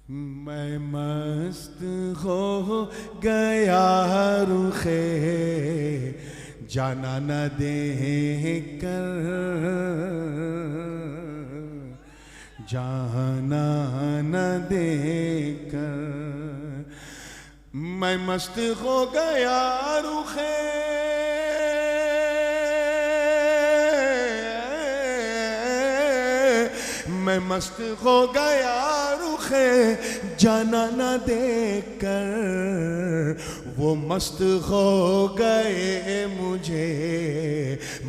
मैं मस्त हो गया रुखे जाना न दे कर, जाना न दे कर। मैं मस्त हो गया रुखे मैं मस्त हो गया रुखे जाना न देकर, वो मस्त हो गए मुझे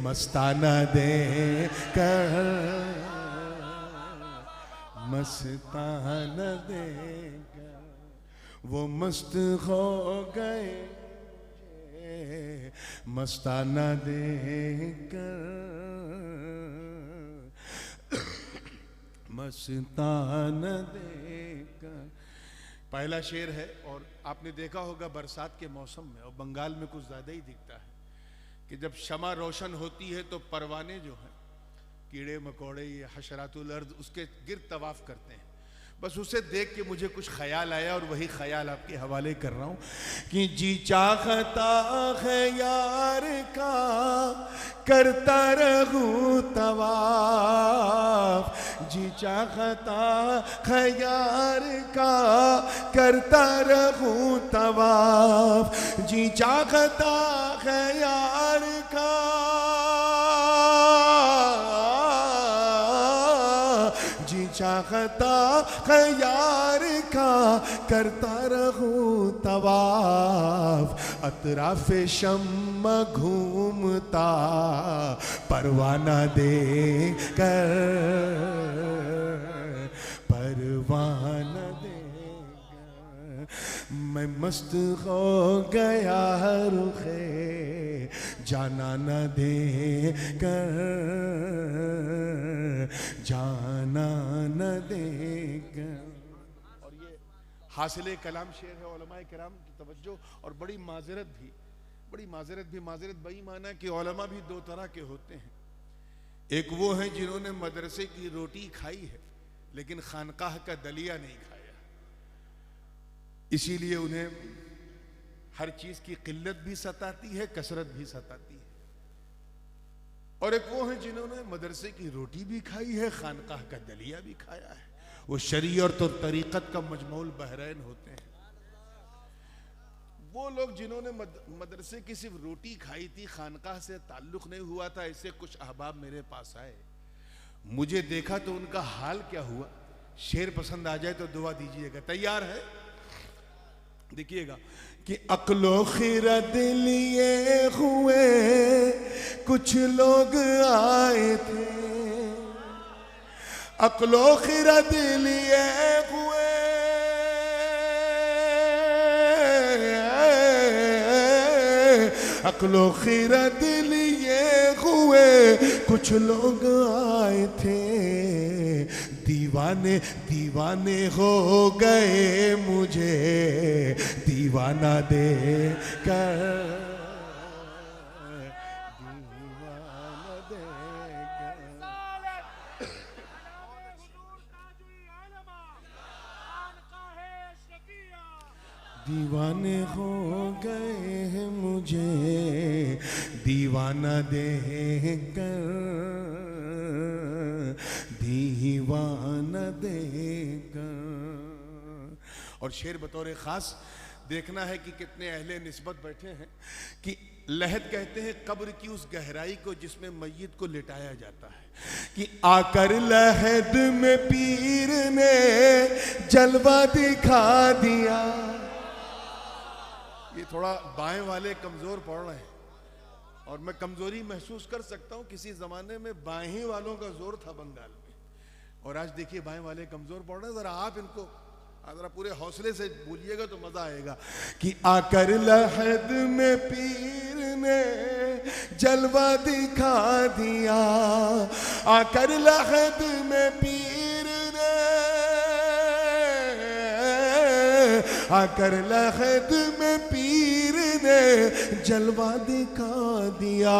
मस्ताना देकर, मस्ताना देकर। वो मस्त हो गए मुझे मस्ताना देकर, मस्ताना देकर। पहला शेर है और आपने देखा होगा बरसात के मौसम में और बंगाल में कुछ ज्यादा ही दिखता है कि जब शमा रोशन होती है तो परवाने जो हैं कीड़े मकोड़े ये हशरातुल अर्द उसके गिर्द तवाफ करते हैं। बस उसे देख के मुझे कुछ ख्याल आया और वही ख्याल आपके हवाले कर रहा हूं कि जी चाहता है यार का करता रहूं तवाफ, जी चाहता है यार का करता रहूं तवाफ, जी चाहता है यार का चाहता है यार का करता रहूं तवाफ, अतराफ शम्मा घूमता परवाना दे कर, परवाना दे कर। मैं मस्त हो गया रुखे जाना न दे कर, जाना न देगा। और ये हासिले कलाम शेर है, उलमाए किराम की तवज्जो और बड़ी माजरत भी माजरत बेईमाना कि उलमा भी दो तरह के होते हैं। एक वो हैं जिन्होंने मदरसे की रोटी खाई है लेकिन खानकाह का दलिया नहीं खाया, इसीलिए उन्हें हर चीज की किल्लत भी सताती है, कसरत भी सताती है। और एक वो है जिन्होंने मदरसे की रोटी भी खाई है, खानकाह का दलिया भी खाया है। वो शरीयत और तरीक़त का मजमूल बहरैन होते हैं। वो लोग जिन्होंने मदरसे की सिर्फ रोटी खाई थी, खानकाह से ताल्लुक नहीं हुआ था, ऐसे कुछ अहबाब मेरे पास आए, मुझे देखा तो उनका हाल क्या हुआ। शेर पसंद आ जाए तो दुआ दीजिएगा। तैयार है? देखिएगा कि अक्लो खिरद लिए हुए कुछ लोग आए थे, अक्लो खिरद लिए हुए अक्लो खिरद लिए हुए कुछ लोग आए थे, दीवाने दीवाने हो गए मुझे दीवाना दे कर, दीवाना दे कर। दीवाने हो गए मुझे दीवाना दे कर, दीवाना देगा। और शेर बतौर खास देखना है कि कितने अहले निस्बत बैठे हैं कि लहद कहते हैं कब्र की उस गहराई को जिसमें मय्यत को लिटाया जाता है, कि आकर लहद में पीर ने जलवा दिखा दिया। ये थोड़ा बाएं वाले कमजोर पड़ रहे हैं और मैं कमजोरी महसूस कर सकता हूं। किसी जमाने में बाएं वालों का जोर था बंगाल में और आज देखिए बाएं वाले कमजोर पड़ रहे हैं। जरा आप इनको जरा पूरे हौसले से बोलिएगा तो मजा आएगा कि आकर लहद में पीर ने जलवा दिखा दिया, आकर लहद में पीर ने आकर लहद में पीर ने जलवा दिखा दिया,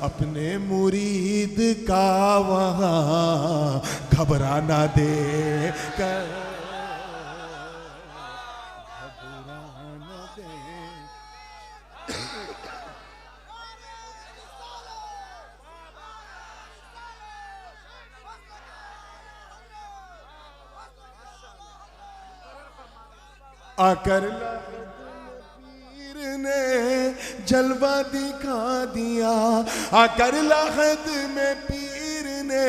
अपने मुरीद का वहाँ घबराना दे कर। आकर पीर ने जलवा दिखा दिया, आकर लाहद में पीर ने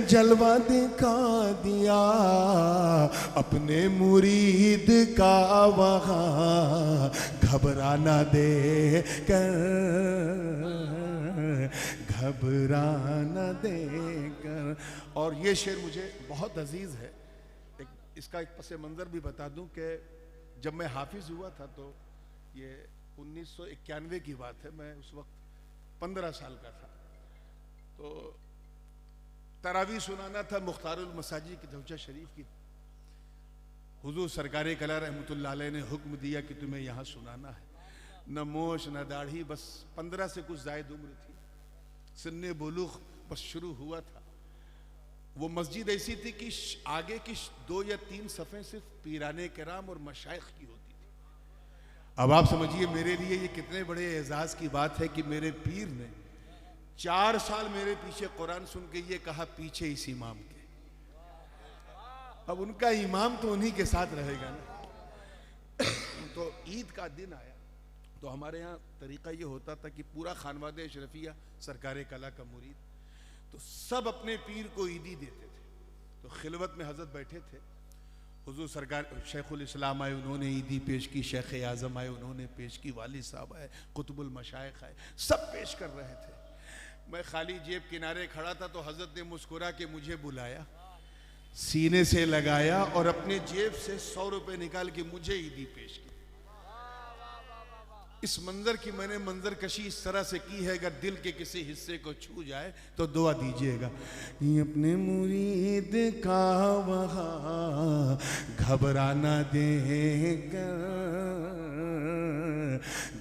जलवा दिखा दिया, अपने मुरीद का वहाँ घबराना दे कर, घबराना दे कर। और ये शेर मुझे बहुत अजीज है। इसका एक पस मंज़र भी बता दूं कि जब मैं हाफिज हुआ था तो ये 1991 की बात है, मैं उस वक्त 15 साल का था, तो तरावी सुनाना था मुख्तारुल मसाजिद की दौजा शरीफ की। हुजूर सरकार कला रहमतुल्लाह अलैह ने हुक्म दिया कि तुम्हें यहाँ सुनाना है। न मोश न दाढ़ी, बस 15 से कुछ जायद उम्र थी, सिन्ने बुलूग बस शुरू हुआ था। वो मस्जिद ऐसी थी कि आगे की 2 या 3 सफ़े सिर्फ पीराने किराम और मशाइख की होती थी। अब आप समझिए मेरे लिए ये कितने बड़े एजाज की बात है कि मेरे पीर ने 4 साल मेरे पीछे कुरान सुन के ये कहा पीछे इस इमाम के। अब उनका इमाम तो उन्हीं के साथ रहेगा ना। तो ईद का दिन आया तो हमारे यहाँ तरीका ये होता था कि पूरा खानवादे अशरफिया सरकार कला का मुरीद, तो सब अपने पीर को ईदी देते थे। तो खिलवत में हजरत बैठे थे, हुजूर सरकार शेखुल इस्लाम आए, उन्होंने ईदी पेश की, शेख आज़म आए, उन्होंने पेश की, वाली साहब आए, कुतुबुल मशाइख आए, सब पेश कर रहे थे। मैं खाली जेब किनारे खड़ा था तो हजरत ने मुस्कुरा के मुझे बुलाया, सीने से लगाया और अपने जेब से 100 रुपए निकाल के मुझे ईदी पेश की। इस मंजर की मैंने मंजर कशी इस तरह से की है, अगर दिल के किसी हिस्से को छू जाए तो दुआ दीजिएगा। अपने मुरीद का वहाँ घबराना देकर,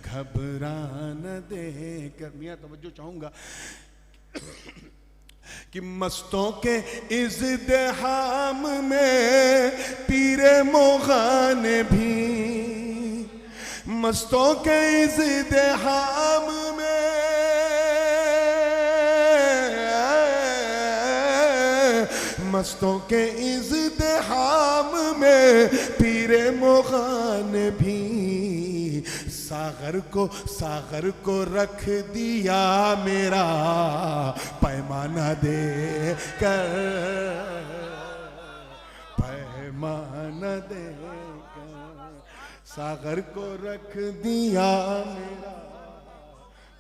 घबराना देकर। मियाँ तवज्जो चाहूंगा कि मस्तों के इज़्दिहाम में पीरे मोगान भी, मस्तों के इज़्दिहाम में, मस्तों के इज़्दिहाम में पीरे मोगान भी, सागर को रख दिया मेरा पैमाना दे कर, पैमाना दे कर, सागर को रख दिया मेरा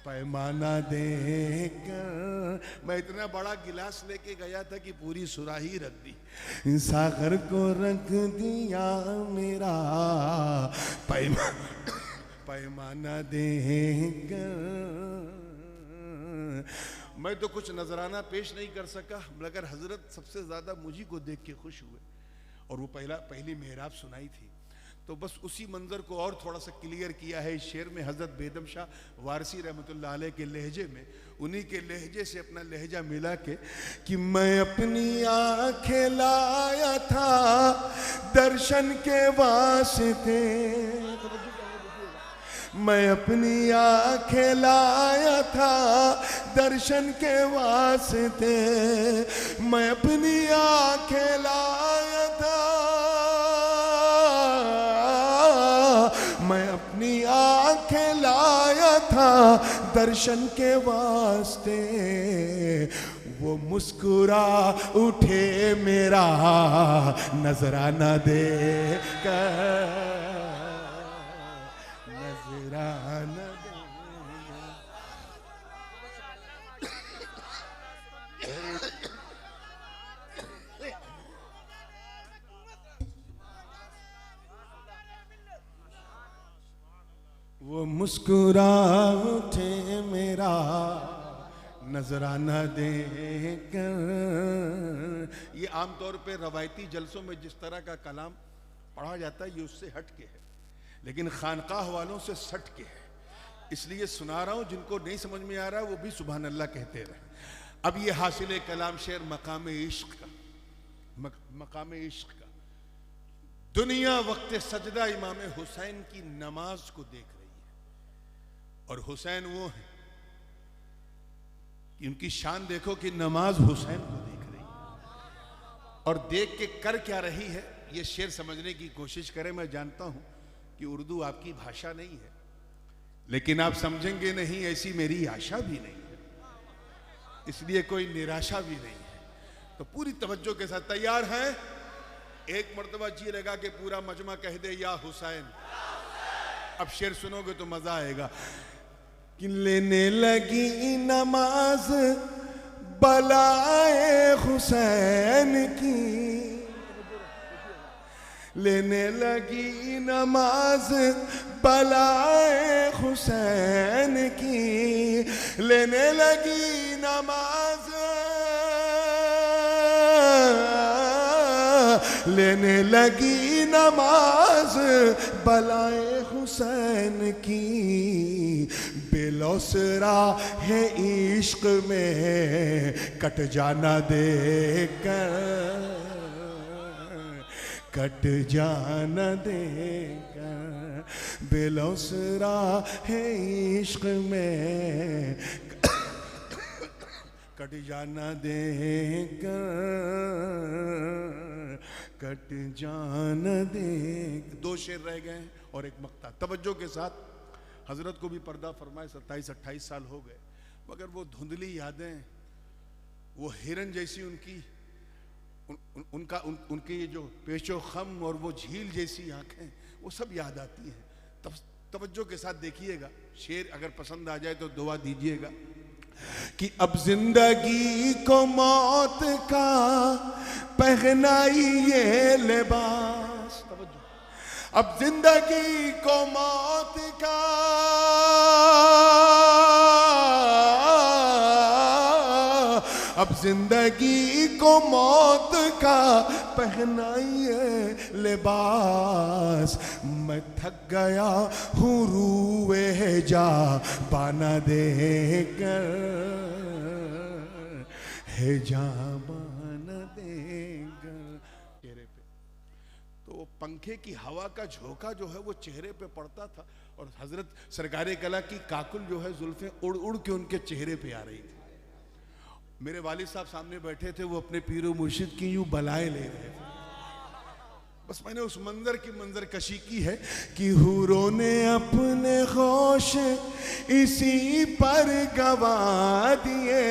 पैमाना दे कर। मैं इतना बड़ा गिलास लेके गया था कि पूरी सुराही रख दी। सागर को रख दिया मेरा पैमाना देकर। मैं तो कुछ नजराना पेश नहीं कर सका, मगर हजरत सबसे ज्यादा मुझी को देख के खुश हुए और वो पहली मेहराब सुनाई थी। तो बस उसी मंजर को और थोड़ा सा क्लियर किया है इस शेर में। हजरत बेदम शाह वारसी रहमतुल्लाह अलैह के लहजे में, उन्हीं के लहजे से अपना लहजा मिला के कि मैं अपनी आंखें लाया था दर्शन के वास्ते, मैं अपनी आंखें लाया था दर्शन के वास्ते, मैं अपनी आंखें लाया था, मैं अपनी आंखें लाया था दर्शन के वास्ते। वो मुस्कुरा उठे मेरा नजराना दे कर, नजराना दे। वो मुस्कुरा उठे मेरा नजराना दे कर। ये आमतौर पे रवायती जलसों में जिस तरह का कलाम पढ़ा जाता है ये उससे हट के है, लेकिन खानकाह वालों से सट के है, इसलिए सुना रहा हूं। जिनको नहीं समझ में आ रहा वो भी सुभान अल्लाह कहते रहे। अब ये हासिल कलाम शेर मकाम इश्क का, मकाम इश्क का। दुनिया वक्त सजदा इमाम हुसैन की नमाज को देख रही है और हुसैन वो है कि उनकी शान देखो कि नमाज हुसैन को देख रही है और देख के कर क्या रही है। ये शेर समझने की कोशिश करें। मैं जानता हूं कि उर्दू आपकी भाषा नहीं है, लेकिन आप समझेंगे नहीं ऐसी मेरी आशा भी नहीं है, इसलिए कोई निराशा भी नहीं है। तो पूरी तवज्जो के साथ तैयार हैं? एक मर्तबा जी लगा के पूरा मजमा कह दे या हुसैन। अब शेर सुनोगे तो मजा आएगा कि लेने लगी नमाज बलाए हुसैन की, लेने लगी नमाज बलाए हुसैन की, लेने लगी नमाज, लेने लगी नमाज बलाए हुसैन की, बेलौसरा है इश्क में कट जाना देकर, कट जाना देगा, बेलौसरा है इश्क में कट जाना देगा, कट जाना देगा। दो शेर रह गए और एक मक्ता। तवज्जो के साथ, हजरत को भी पर्दा फरमाए 27-28 साल हो गए, मगर वो धुंधली यादें, वो हिरन जैसी उनकी उनके ये जो पेशो खम और वो झील जैसी आंखें, वो सब याद आती हैं। तब तवज्जो के साथ देखिएगा, शेर अगर पसंद आ जाए तो दुआ दीजिएगा कि अब जिंदगी को मौत का पहनाइए लिबास, अब जिंदगी को मौत का, अब जिंदगी को मौत का पहनाइए लिबास, मैं थक गया हूँ रूए जा बाना देकर, है जा बाना देकर चेहरे पे। तो पंखे की हवा का झोंका जो है वो चेहरे पे पड़ता था, और हजरत सरकारे कला की काकुल जो है जुल्फें उड़ उड़ के उनके चेहरे पे आ रही थी। मेरे वालिद साहब सामने बैठे थे, वो अपने पीरो मुर्शिद की यूं बलाए ले रहे थे। बस मैंने उस मंजर की मंजर कशी की है कि हूरों ने अपने होश इसी पर गवा दिए,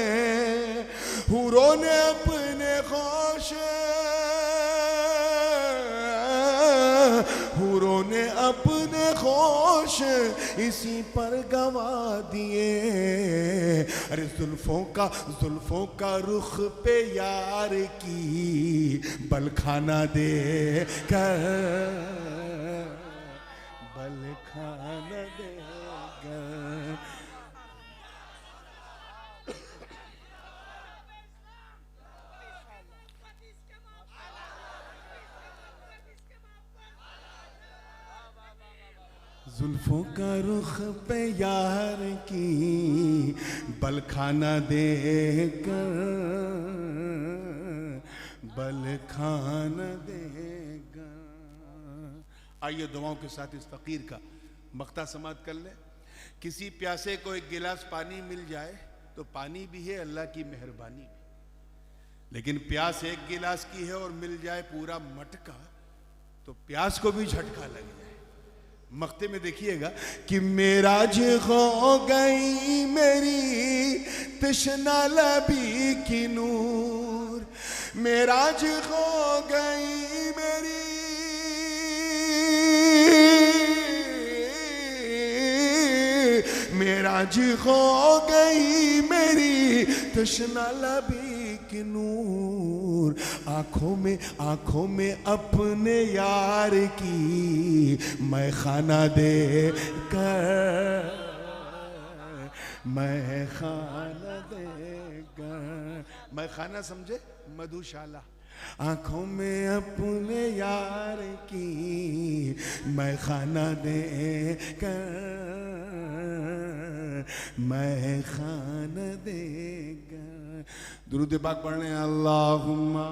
हूरों ने अपने होश, हूरों ने अपने होश इसी पर गवा दिए। अरे जुल्फों का रुख पे यार की बलखाना दे कर, बलखाना दे कर। जुल्फों का रुख पे यार की बलखाना देकर, बलखाना देगा। आइए दुआओं के साथ इस फकीर का मक्ता समात कर ले। किसी प्यासे को एक गिलास पानी मिल जाए तो पानी भी है, अल्लाह की मेहरबानी भी, लेकिन प्यास एक गिलास की है और मिल जाए पूरा मटका तो प्यास को भी झटका लग जाए। मक्ते में देखिएगा कि मेराज हो गई मेरी तशना लबी की नूर, मेराज हो गई मेरी, मेराज हो गई मेरी तशना लबी की नूर। आंखों में अपने यार की मैं खाना दे कर, मैं खाना दे कर। मैं खाना समझे मधुशाला। आंखों में अपने यार की मैं खाना दे कर, मैं खाना देगा। दुरूद पाक पढ़ने अल्लाहुम्मा